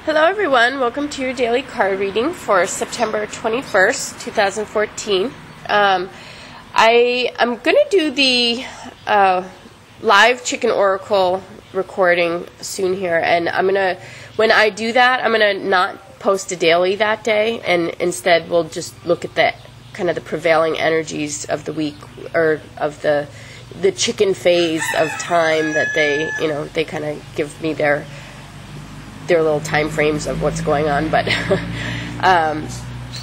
Hello everyone, welcome to your daily card reading for September 21st, 2014. I am going to do the live Chicken Oracle recording soon here, and when I do that, I'm going to not post a daily that day, and instead we'll just look at the kind of the prevailing energies of the week, or of the chicken phase of time that they kind of give me their little time frames of what's going on. But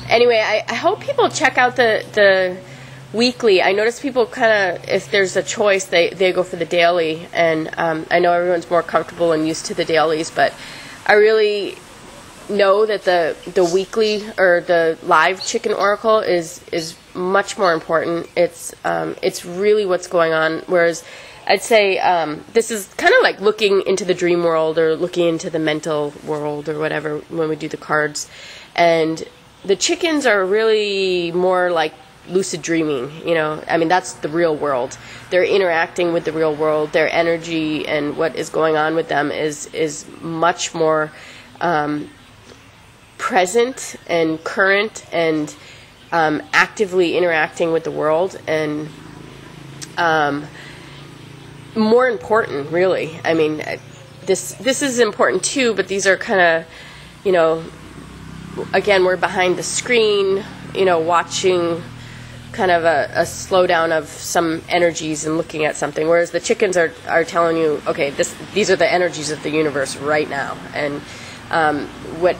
anyway, I hope people check out the weekly. I notice people kind of, if there's a choice, they go for the daily, and I know everyone's more comfortable and used to the dailies, but I really know that the weekly or the live Chicken Oracle is much more important. It's really what's going on, whereas I'd say this is kind of like looking into the dream world or looking into the mental world or whatever when we do the cards. And the chickens are really more like lucid dreaming, I mean, that's the real world. They're interacting with the real world. Their energy and what is going on with them is much more present and current and actively interacting with the world, and more important, really. I mean, this is important too, but these are kind of, again, we're behind the screen, watching kind of a slowdown of some energies and looking at something, whereas the chickens are telling you, okay, these are the energies of the universe right now, and what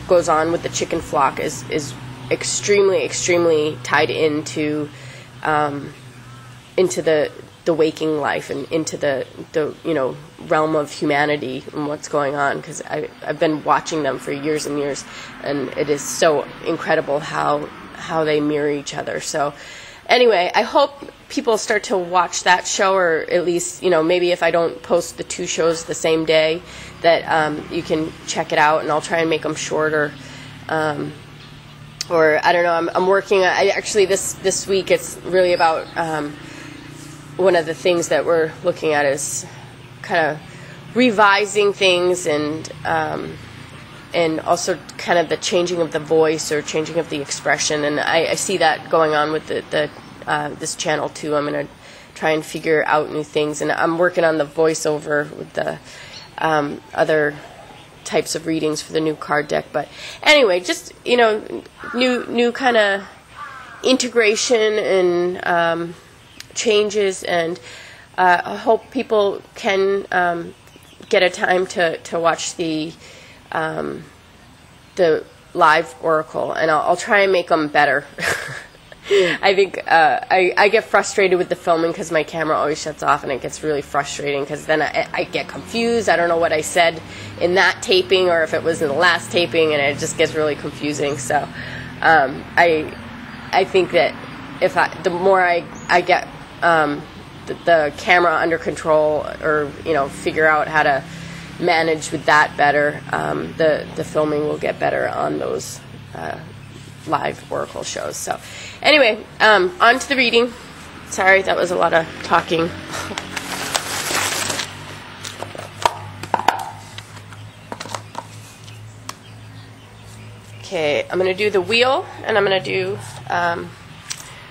goes on with the chicken flock is extremely tied into the waking life and into the realm of humanity and what's going on, because I've been watching them for years and years, and it is so incredible how they mirror each other. So anyway, I hope people start to watch that show, or at least maybe if I don't post the two shows the same day, that you can check it out, and I'll try and make them shorter. Or I don't know, I'm working on, actually this week it's really about one of the things that we're looking at is kind of revising things, and also kind of the changing of the voice or changing of the expression, and I see that going on with this channel too. I'm going to try and figure out new things, and I'm working on the voiceover with the other types of readings for the new card deck. But anyway, just new kind of integration and changes, and I hope people can get a time to watch the live oracle, and I'll try and make them better. I think I get frustrated with the filming because my camera always shuts off, and it gets really frustrating because then I get confused. I don't know what I said in that taping or if it was in the last taping, and it just gets really confusing. So I think that the more I get the camera under control, or figure out how to manage with that better, the filming will get better on those live oracle shows. So anyway, on to the reading. Sorry, that was a lot of talking. Okay, I'm going to do the wheel, and I'm going to do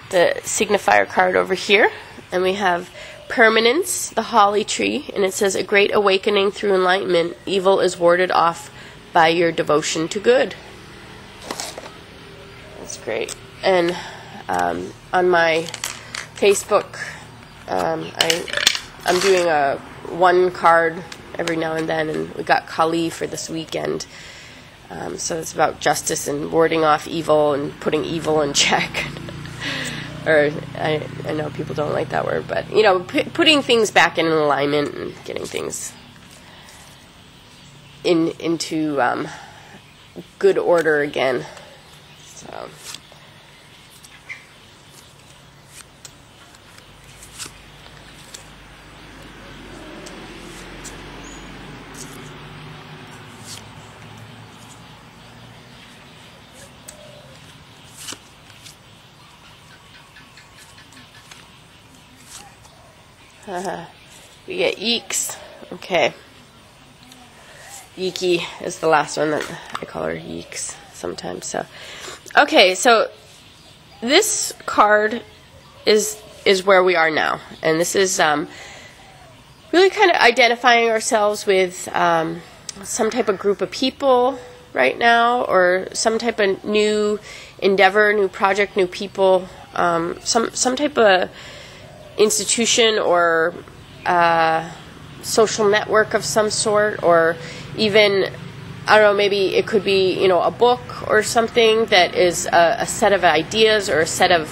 the signifier card over here, and we have permanence, the holly tree, and it says, a great awakening through enlightenment. Evil is warded off by your devotion to good. That's great. And on my Facebook, I'm doing a one card every now and then, and we got Kali for this weekend. So it's about justice and warding off evil and putting evil in check. Or I know people don't like that word, but putting things back in alignment and getting things into good order again. So we get eeks. Okay. Yeeky is the last one that I call her Yeeks sometimes. So, okay, so this card is where we are now, and this is really kind of identifying ourselves with some type of group of people right now, or some type of new endeavor, new project, new people, some type of institution or social network of some sort, or even, I don't know, maybe it could be, a book or something that is a set of ideas or a set of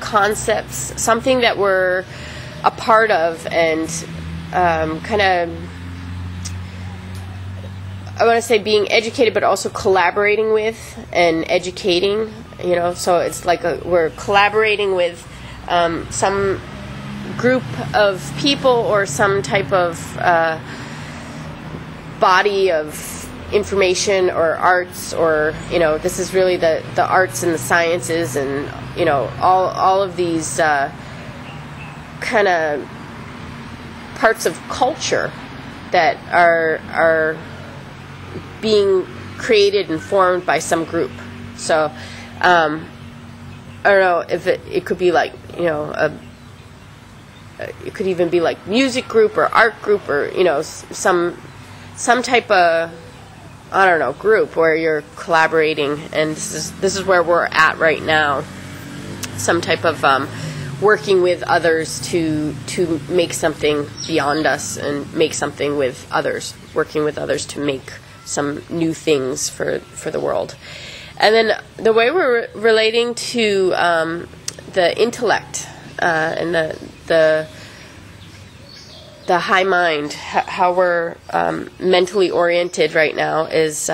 concepts, something that we're a part of, and kind of, I want to say being educated, but also collaborating with and educating, so it's like we're collaborating with some group of people or some type of body of information or arts, or this is really the arts and the sciences, and all of these kind of parts of culture that are being created and formed by some group. So I don't know if it could be like it could even be like music group or art group, or some type of, I don't know, group where you're collaborating, and this is where we're at right now. Some type of working with others to make something beyond us, and make something with others, working with others to make some new things for the world. And then the way we're relating to the intellect and the high mind, how we're mentally oriented right now, is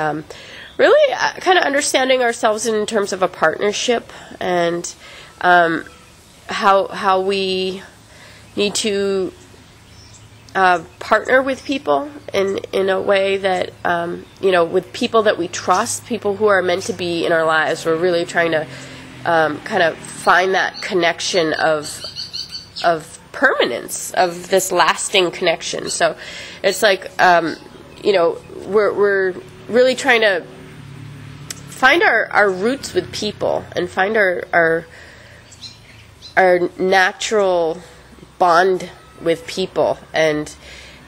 really kind of understanding ourselves in terms of a partnership, and how we need to partner with people in a way that with people that we trust, people who are meant to be in our lives. We're really trying to kind of find that connection of permanence, of this lasting connection. So it's like we're really trying to find our roots with people, and find our natural bond with people, and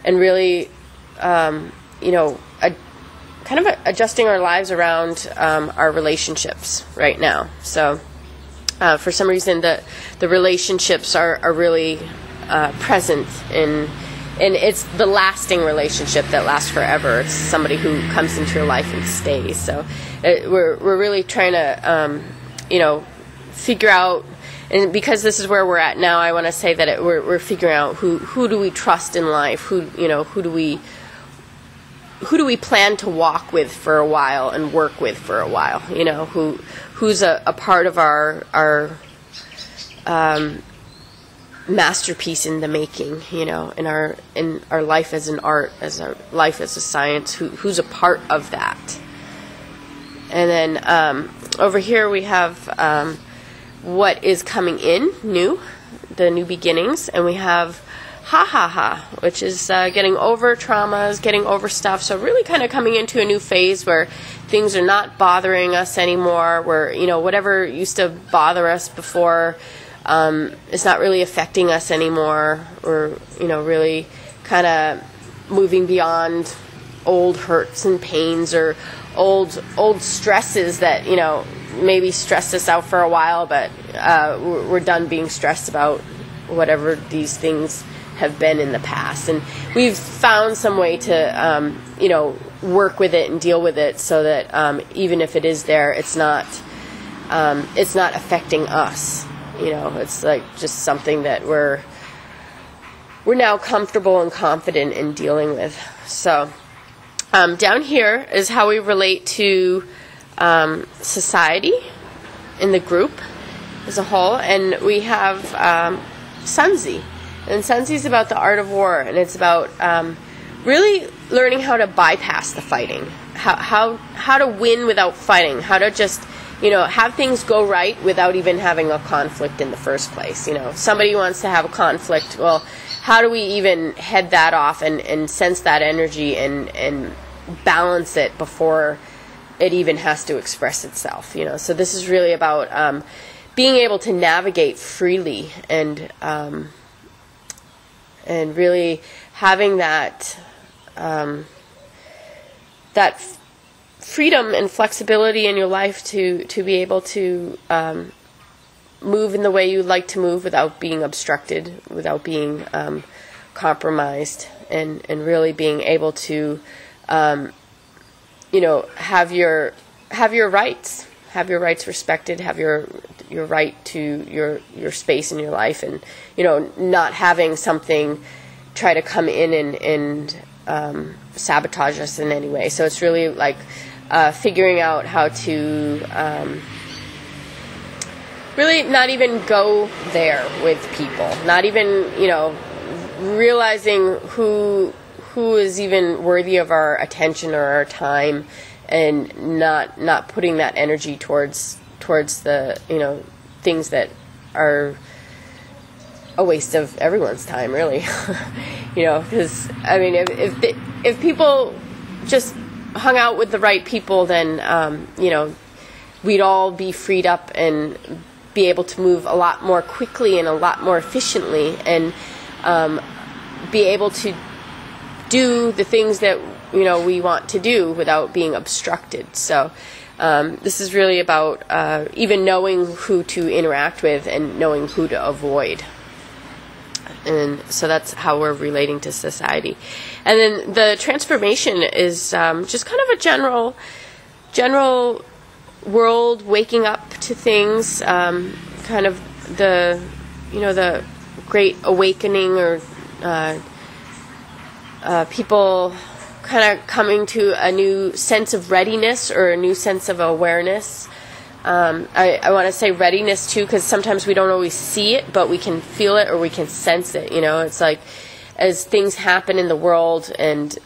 really kind of adjusting our lives around our relationships right now. So for some reason the relationships are really present in, and it's the lasting relationship that lasts forever. It's somebody who comes into your life and stays. So we're really trying to figure out. And because this is where we're at now, I want to say that we're figuring out who do we trust in life, who do we plan to walk with for a while and work with for a while, who's a part of our masterpiece in the making, in our life as an art, as our life as a science, who's a part of that. And then over here we have what is coming in new, the new beginnings, and we have which is getting over traumas, getting over stuff. So really kind of coming into a new phase where things are not bothering us anymore, where whatever used to bother us before is not really affecting us anymore. We're really kind of moving beyond old hurts and pains, or old stresses that maybe stressed us out for a while, but we're done being stressed about whatever these things have been in the past, and we've found some way to work with it and deal with it, so that even if it is there, it's not affecting us. It's like just something that we're now comfortable and confident in dealing with. So down here is how we relate to society in the group as a whole, and we have Sunzi. And Sunzi is about the art of war, and it's about really learning how to bypass the fighting, how to win without fighting, how to just have things go right without even having a conflict in the first place. Somebody wants to have a conflict. Well, how do we even head that off and sense that energy and balance it before it even has to express itself? So this is really about being able to navigate freely and really having that freedom and flexibility in your life to be able to move in the way you like to move without being obstructed, without being compromised, and really being able to have your rights. Have your rights respected, have your right to your space in your life, and not having something try to come in and sabotage us in any way. So it's really like figuring out how to really not even go there with people, not even realizing who is even worthy of our attention or our time, and not putting that energy towards the things that are a waste of everyone's time, really. Because if people just hung out with the right people, then we'd all be freed up and be able to move a lot more quickly and a lot more efficiently, and be able to do the things that we want to do without being obstructed. So this is really about even knowing who to interact with and knowing who to avoid. And so that's how we're relating to society. And then the transformation is just kind of a general world waking up to things, kind of the great awakening, or people kind of coming to a new sense of readiness or a new sense of awareness. I want to say readiness too, because sometimes we don't always see it, but we can feel it or we can sense it. It's like as things happen in the world and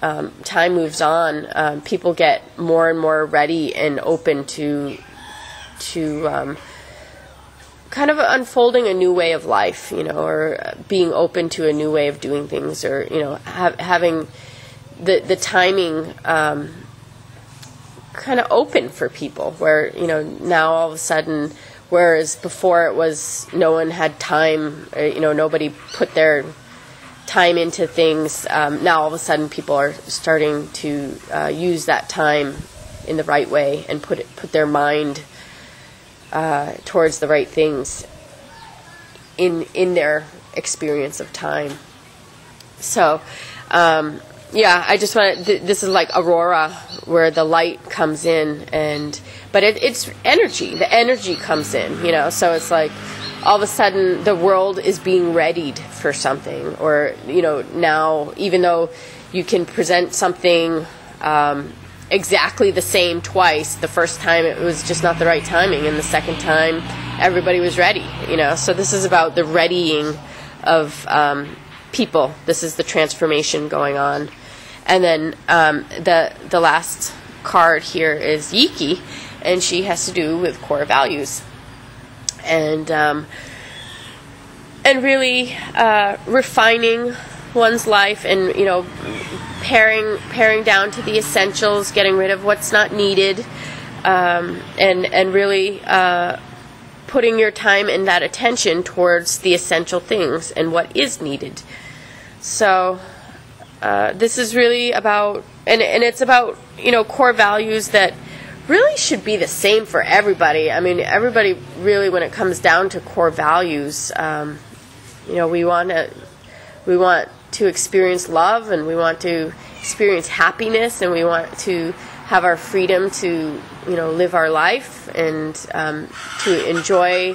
time moves on, people get more and more ready and open to kind of unfolding a new way of life, or being open to a new way of doing things, or having the timing kind of open for people, where now all of a sudden, whereas before it was no one had time, nobody put their time into things, now all of a sudden people are starting to use that time in the right way and put their mind towards the right things in their experience of time. So I just want to, this is like aurora, where the light comes in, but it's energy. The energy comes in, so it's like all of a sudden the world is being readied for something, or, now even though you can present something exactly the same twice, the first time it was just not the right timing, and the second time everybody was ready, so this is about the readying of people. This is the transformation going on. And then the last card here is Yiki, and she has to do with core values, and really refining one's life, and paring down to the essentials, getting rid of what's not needed, and really putting your time and that attention towards the essential things and what is needed. So this is really about, and it's about, core values that really should be the same for everybody. I mean, everybody really, when it comes down to core values, we want to experience love, and we want to experience happiness, and we want to have our freedom to, live our life, and to enjoy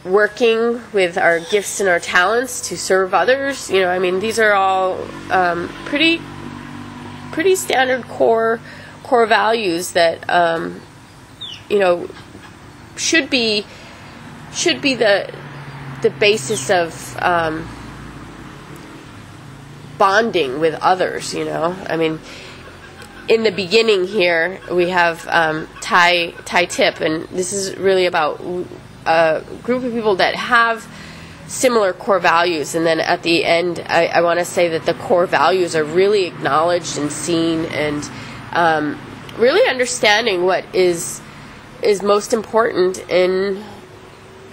working with our gifts and our talents to serve others. These are all pretty standard core values that should be the basis of bonding with others. in the beginning here, we have Thai tip, and this is really about a group of people that have similar core values. And then at the end, I want to say that the core values are really acknowledged and seen, and really understanding what is most important in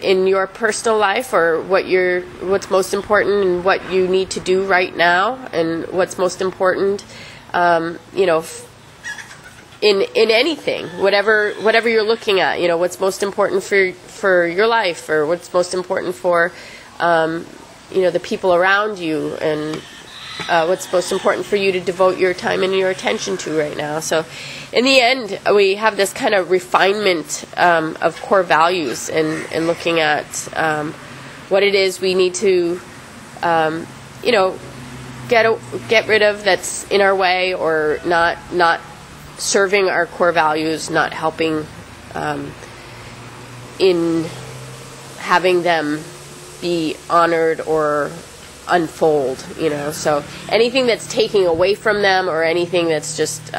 your personal life, or what's most important and what you need to do right now, and what's most important, in anything, whatever you're looking at, what's most important for your life, or what's most important for the people around you, and what's most important for you to devote your time and your attention to right now. So in the end, we have this kind of refinement of core values, and looking at what it is we need to get rid of that's in our way, or not serving our core values, not helping in having them be honored or unfold, so anything that's taking away from them, or anything that's just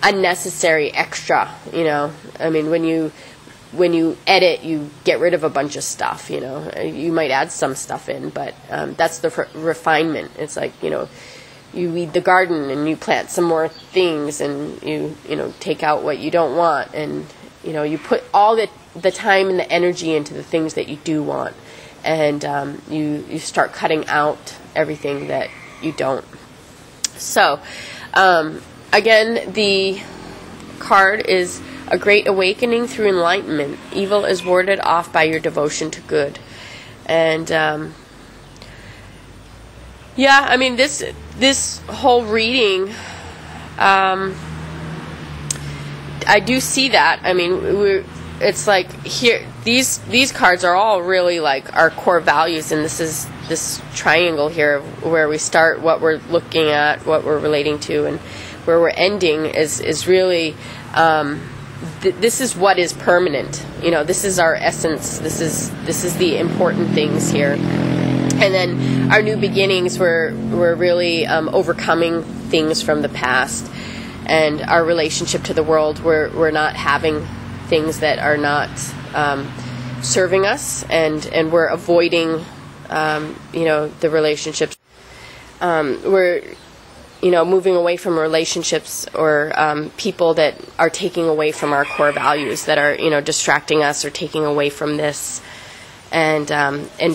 unnecessary extra, I mean, when you edit, you get rid of a bunch of stuff, you might add some stuff in, but that's the refinement. It's like, you weed the garden and you plant some more things, and you take out what you don't want, and you put all the time and the energy into the things that you do want, and you start cutting out everything that you don't. So again, the card is a great awakening through enlightenment. Evil is warded off by your devotion to good. And I mean, this whole reading, I do see that. I mean, it's like here, these cards are all really like our core values, and this is this triangle here where we start, what we're looking at, what we're relating to, and where we're ending is really this is what is permanent. This is our essence. This is the important things here. And then our new beginnings, we're really overcoming things from the past, and our relationship to the world, we're not having things that are not serving us, and we're avoiding the relationships. We're moving away from relationships or people that are taking away from our core values, that are distracting us or taking away from this, and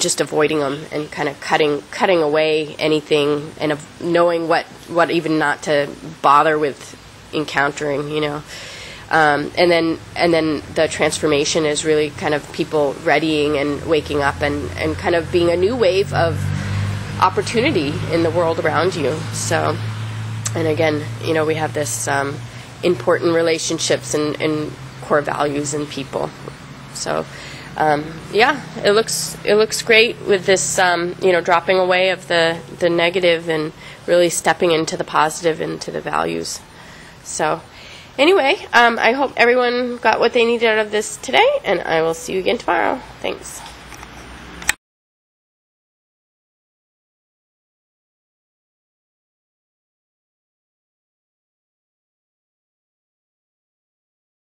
just avoiding them, and kind of cutting away anything, and knowing what even not to bother with encountering, and then the transformation is really kind of people readying and waking up, and kind of being a new wave of opportunity in the world around you. So, and again, we have this important relationships and core values in people. So it looks great with this dropping away of the negative, and really stepping into the positive, into the values. So anyway, I hope everyone got what they needed out of this today, and I will see you again tomorrow. Thanks.